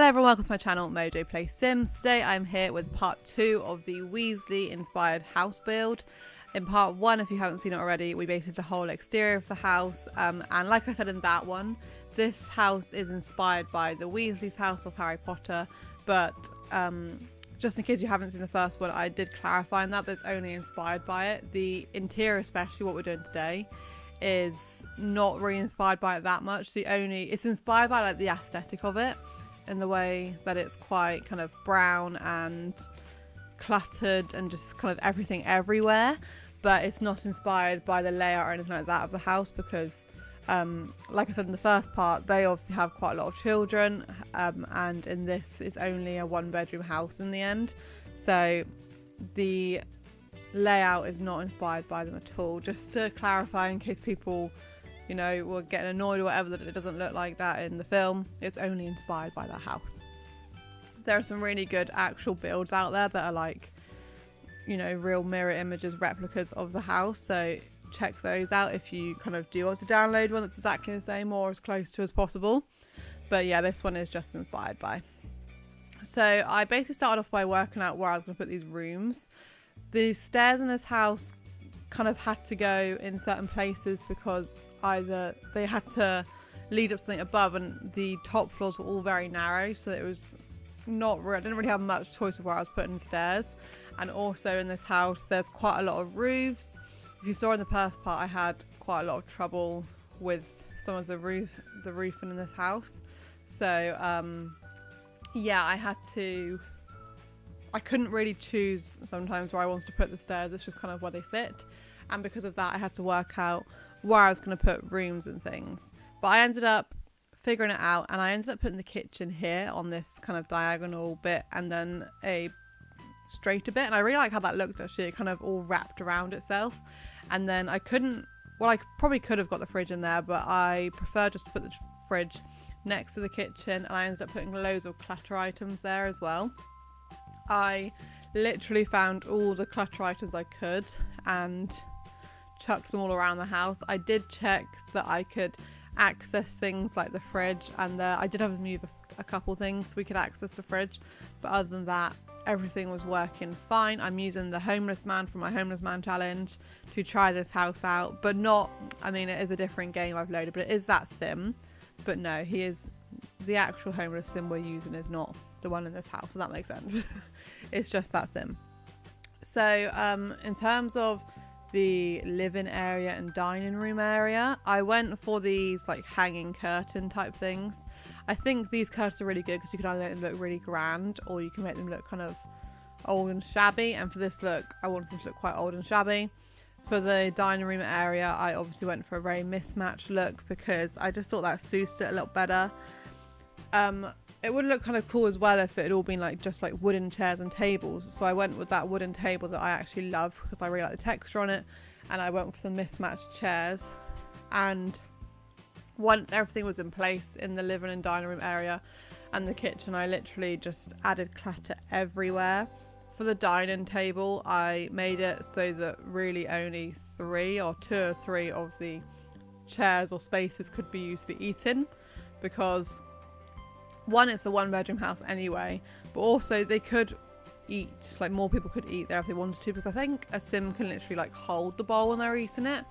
everyone, welcome to my channel Mojo Play Sims. Today I'm here with part 2 of the Weasley inspired house build. In part 1, if you haven't seen it already, we basically did the whole exterior of the house, and like I said in that one, this house is inspired by the Weasley's house of Harry Potter, but just in case you haven't seen the first one, I did clarify in that it's only inspired by it. The interior, especially what we're doing today, is not really inspired by it that much. It's inspired by like the aesthetic of it, in the way that it's quite kind of brown and cluttered and just kind of everything everywhere, but it's not inspired by the layout or anything like that of the house because like I said in the first part, they obviously have quite a lot of children, and in this it's only a 1-bedroom house in the end, so the layout is not inspired by them at all. Just to clarify, in case people, you know, were getting annoyed or whatever that it doesn't look like that in the film, it's only inspired by that house. There are some really good actual builds out there that are like, you know, real mirror images, replicas of the house, so check those out if you kind of do want to download one that's exactly the same or as close to as possible. But yeah, this one is just inspired by. So I basically started off by working out where I was going to put these rooms. The stairs in this house kind of had to go in certain places because either they had to lead up to something above, and the top floors were all very narrow, so it was not real. I didn't really have much choice of where I was putting the stairs. And also in this house there's quite a lot of roofs. If you saw in the first part, I had quite a lot of trouble with some of the roofing in this house, so yeah, I couldn't really choose sometimes where I wanted to put the stairs. It's just kind of where they fit, and because of that I had to work out where I was going to put rooms and things. But I ended up figuring it out, and I ended up putting the kitchen here on this kind of diagonal bit and then a straighter bit, and I really like how that looked actually. It kind of all wrapped around itself. And then I probably could have got the fridge in there, but I prefer just to put the fridge next to the kitchen, and I ended up putting loads of clutter items there as well. I literally found all the clutter items I could and chucked them all around the house. I did check that I could access things like the fridge, and I did have to move a couple things so we could access the fridge, but other than that everything was working fine. I'm using the homeless man from my homeless man challenge to try this house out, but not, I mean, it is a different game I've loaded, but it is that sim. But no, he is the actual homeless sim we're using, is not the one in this house, if that makes sense. It's just that sim. So in terms of the living area and dining room area, I went for these like hanging curtain type things. I think these curtains are really good because you can either make them look really grand or you can make them look kind of old and shabby, and for this look I wanted them to look quite old and shabby. For the dining room area I obviously went for a very mismatched look because I just thought that suited it a lot better. It would look kind of cool as well if it had all been like just like wooden chairs and tables, so I went with that wooden table that I actually love because I really like the texture on it, and I went for the mismatched chairs. And once everything was in place in the living and dining room area and the kitchen, I literally just added clutter everywhere. For the dining table I made it so that really only 2 or 3 of the chairs or spaces could be used for eating, because one, it's a 1-bedroom house anyway, but also they could eat, like more people could eat there if they wanted to, because I think a sim can literally like hold the bowl when they're eating it,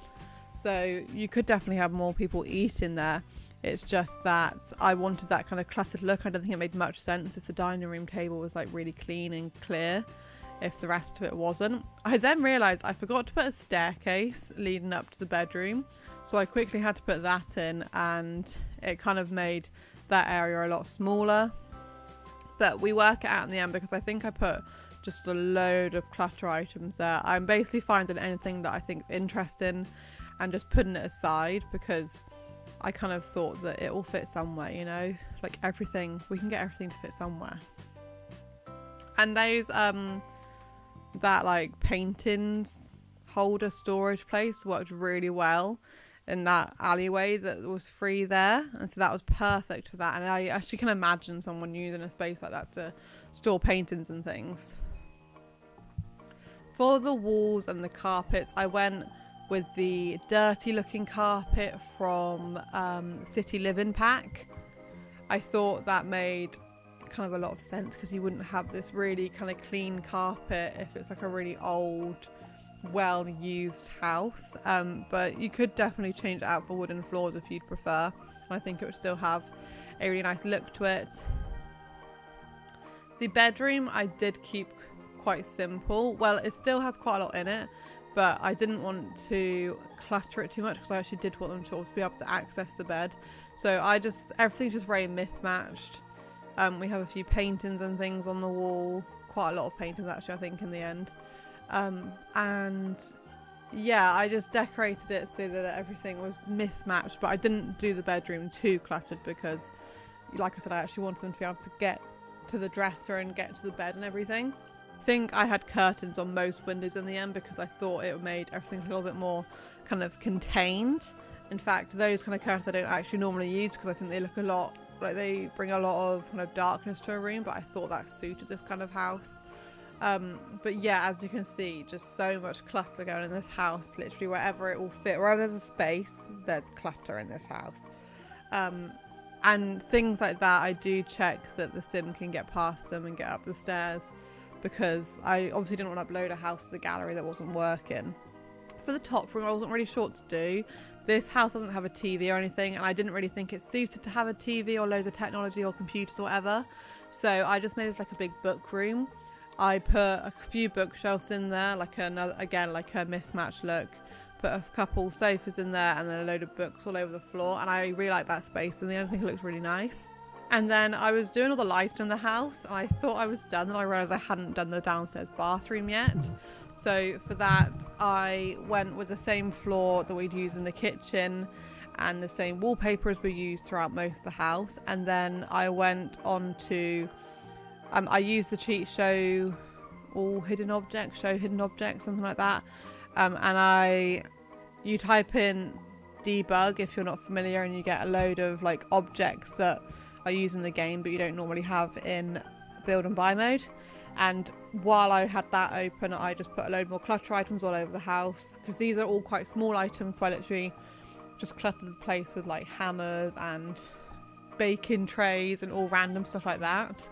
so you could definitely have more people eat in there. It's just that I wanted that kind of cluttered look. I don't think it made much sense if the dining room table was like really clean and clear if the rest of it wasn't. I then realised I forgot to put a staircase leading up to the bedroom, so I quickly had to put that in, and it kind of made that area a lot smaller. But we work it out in the end because I think I put just a load of clutter items there. I'm basically finding anything that I think is interesting and just putting it aside, because I kind of thought that it will fit somewhere, you know, like everything, we can get everything to fit somewhere. And those that like paintings holder storage place worked really well in that alleyway that was free there, and so that was perfect for that. And I actually can imagine someone using a space like that to store paintings and things. For the walls and the carpets, I went with the dirty looking carpet from City Living Pack. I thought that made kind of a lot of sense, because you wouldn't have this really kind of clean carpet if it's like a really old, well used house. But you could definitely change it out for wooden floors if you'd prefer. I think it would still have a really nice look to it. The bedroom I did keep quite simple. Well, it still has quite a lot in it, but I didn't want to clutter it too much, because I actually did want them to also be able to access the bed. So everything's just very mismatched. We have a few paintings and things on the wall, quite a lot of paintings actually, I think, in the end. And yeah, I just decorated it so that everything was mismatched, but I didn't do the bedroom too cluttered, because like I said, I actually wanted them to be able to get to the dresser and get to the bed and everything. I think I had curtains on most windows in the end, because I thought it made everything a little bit more kind of contained. In fact, those kind of curtains I don't actually normally use, because I think they look a lot like they bring a lot of kind of darkness to a room, but I thought that suited this kind of house. But yeah, as you can see, just so much clutter going in this house. Literally wherever it will fit, wherever there's a space, there's clutter in this house. And things like that, I do check that the sim can get past them and get up the stairs, because I obviously didn't want to upload a house to the gallery that wasn't working. For the top room, I wasn't really sure what to do. This house doesn't have a TV or anything, and I didn't really think it suited to have a TV or loads of technology or computers or whatever. So I just made this like a big book room. I put a few bookshelves in there, like another, again, like a mismatched look. Put a couple sofas in there, and then a load of books all over the floor, and I really like that space, and the other thing, it looks really nice. And then I was doing all the lighting in the house, and I thought I was done, and I realised I hadn't done the downstairs bathroom yet. So for that, I went with the same floor that we'd use in the kitchen and the same wallpaper as we used throughout most of the house. And then I went on to, I used the cheat show hidden objects, something like that. And you type in debug if you're not familiar, and you get a load of like objects that are used in the game but you don't normally have in build and buy mode. And while I had that open, I just put a load more clutter items all over the house, because these are all quite small items, so I literally just cluttered the place with like hammers and baking trays and all random stuff like that.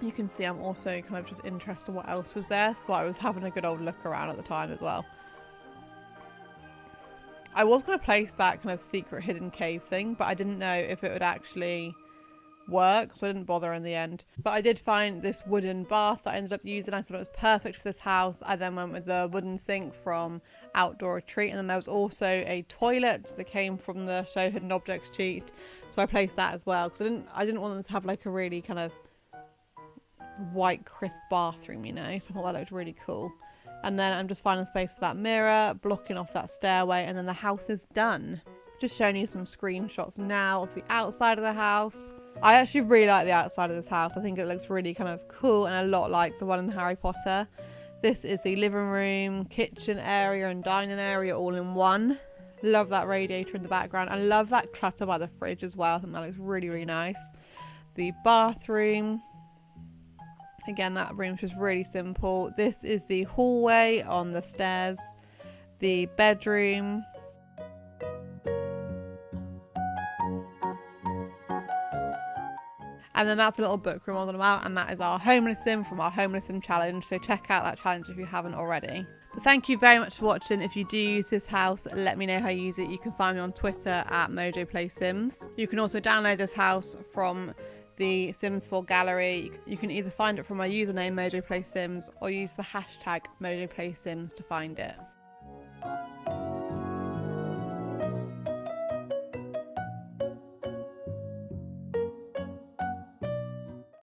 You can see I'm also kind of just interested in what else was there, so I was having a good old look around at the time as well. I was going to place that kind of secret hidden cave thing, but I didn't know if it would actually work, so I didn't bother in the end. But I did find this wooden bath that I ended up using. I thought it was perfect for this house. I then went with the wooden sink from Outdoor Retreat, and then there was also a toilet that came from the Show Hidden Objects cheat, so I placed that as well, because I didn't want them to have like a really kind of white crisp bathroom, you know, so I thought that looked really cool. And then I'm just finding space for that mirror, blocking off that stairway, and then the house is done. Just showing you some screenshots now of the outside of the house. I actually really like the outside of this house. I think it looks really kind of cool and a lot like the one in Harry Potter. This is the living room, kitchen area and dining area all in one. Love that radiator in the background. I love that clutter by the fridge as well. I think that looks really, really nice. The bathroom. Again, that room's just really simple. This is the hallway on the stairs. The bedroom. And then that's a little book room I was on about, and that is our homeless sim from our homeless sim challenge. So check out that challenge if you haven't already. But thank you very much for watching. If you do use this house, let me know how you use it. You can find me on Twitter at mojoplayssims. You can also download this house from the Sims 4 gallery. You can either find it from my username mojoplayssims or use the hashtag mojoplayssims to find it.